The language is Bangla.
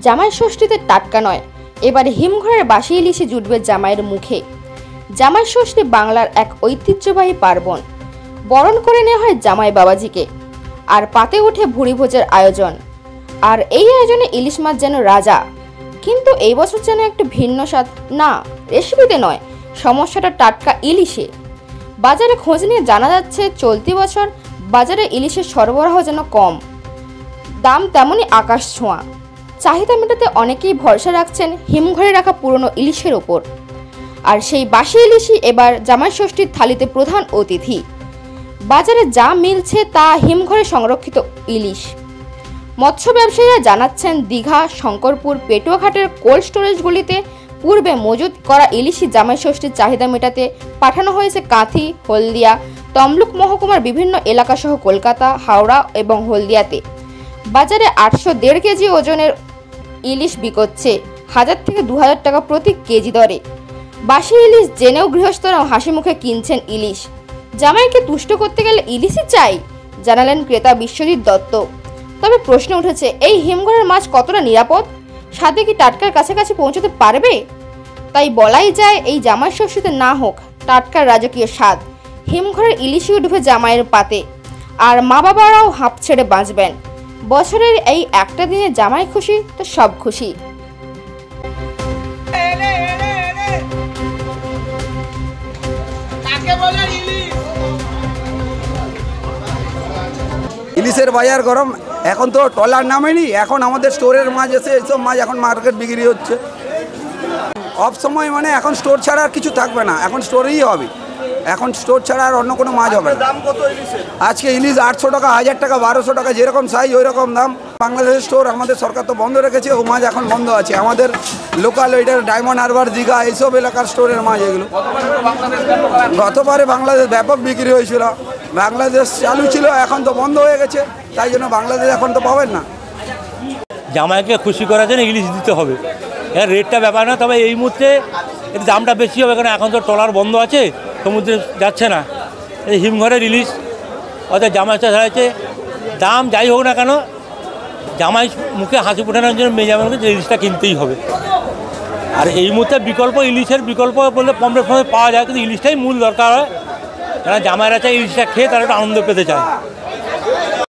জামাই ষষ্ঠীতে টাটকা নয়, এবারে হিমঘরের বাসি ইলিশে জুটবে জামাইয়ের মুখে। জামাই ষষ্ঠী বাংলার এক ঐতিহ্যবাহী পার্বণ। বরণ করে নেওয়া হয় জামাই বাবাজিকে, আর পাতে ওঠে ভুরি ভোজের আয়োজন। আর এই আয়োজনে ইলিশ মাছ যেন রাজা। কিন্তু এই বছর যেন একটু ভিন্ন স্বাদ। না, রেসিপিতে নয়, সমস্যাটা টাটকা ইলিশে। বাজারে খোঁজ নিয়ে জানা যাচ্ছে চলতি বছর বাজারে ইলিশের সরবরাহ যেন কম, দাম তেমনই আকাশ ছোঁয়া। চাহিদা মেটাতে অনেকেই ভরসা রাখছেন হিমঘরে রাখা পুরনো ইলিশের ওপর। আর সেই বাসি ইলিশই এবার জামাই ষষ্ঠীর থালিতে প্রধান অতিথি। বাজারে যা মিলছে তা হিমঘরে সংরক্ষিত ইলিশ। মৎস্য ব্যবসায়ীরা জানাচ্ছেন দীঘা, শঙ্করপুর, পেটুয়াঘাটের কোল্ড স্টোরেজগুলিতে পূর্বে মজুত করা ইলিশই জামাই ষষ্ঠীর চাহিদা মেটাতে পাঠানো হয়েছে কাঁথি, হলদিয়া, তমলুক মহকুমার বিভিন্ন এলাকাসহ কলকাতা, হাওড়া এবং হলদিয়াতে। বাজারে 801.5 কেজি ওজনের ইলিশ বিকোচ্ছে 1000 থেকে 2000 টাকা প্রতি কেজি দরে। বাসি ইলিশ জেনেও গৃহস্থরাও হাসি মুখে কিনছেন ইলিশ। জামাইকে তুষ্ট করতে গেলে ইলিশই চাই, জানালেন ক্রেতা বিশ্বজিৎ দত্ত। তবে প্রশ্ন উঠেছে, এই হিমঘরের মাছ কতটা নিরাপদ? স্বাদে কি টাটকার কাছাকাছি পৌঁছতে পারবে? তাই বলাই যায়, এই জামাই ষষ্ঠীতে না হোক টাটকার রাজকীয় স্বাদ, হিমঘরের ইলিশই উঠবে জামাইয়ের পাতে। আর মা বাবারাও হাঁপ ছেড়ে বাঁচবেন। বছরের এই একটা দিনে জামাই খুশি তো সব খুশি। ইলিশের বাজার গরম, এখন তো ট্রলার নামেনি, এখন আমাদের স্টোরের মাছ এসে এইসব মাছ এখন মার্কেট বিক্রি হচ্ছে। অফ সময় মানে এখন স্টোর ছাড়া আর কিছু থাকবে না, এখন স্টোরেই হবে। এখন স্টোর ছাড়া আর অন্য কোনো মাছ হবে না। আজকে ইলিশ 800 টাকা, 1000 টাকা, 1200 টাকা, যেরকম সাইজ ওই রকম দাম। বাংলাদেশের স্টোর আমাদের সরকার তো বন্ধ রেখেছে, ও মাছ এখন বন্ধ আছে। আমাদের লোকাল ওইটার ডায়মন্ড হারবার, দীঘা এইসব এলাকার স্টোরের মাছ এগুলো। গতবারে বাংলাদেশ ব্যাপক বিক্রি হয়েছিল, বাংলাদেশ চালু ছিল, এখন তো বন্ধ হয়ে গেছে, তাই জন্য বাংলাদেশ এখন তো পাবেন না। জামাইকে খুশি করার জন্য ইলিশ দিতে হবে, এর রেটটা ব্যাপার না। তবে এই মুহূর্তে এর দামটা বেশি হবে, কারণ এখন তো ট্রলার বন্ধ আছে, সমুদ্রে যাচ্ছে না। এই হিমঘরের ইলিশ অর্থাৎ জামাইটা ছাড়াচ্ছে, দাম যাই হোক না কেন জামাই মুখে হাসি ফোটানোর জন্য মেয়ে জামাইকে ইলিশটা কিনতেই হবে। আর এই মুহূর্তে বিকল্প ইলিশের বিকল্প বললে পমফ্রেট পাওয়া যায়, কিন্তু ইলিশটাই মূল দরকার হয়, কারণ জামাইরা চাই ইলিশটা খেয়ে তারা একটু আনন্দ পেতে চায়।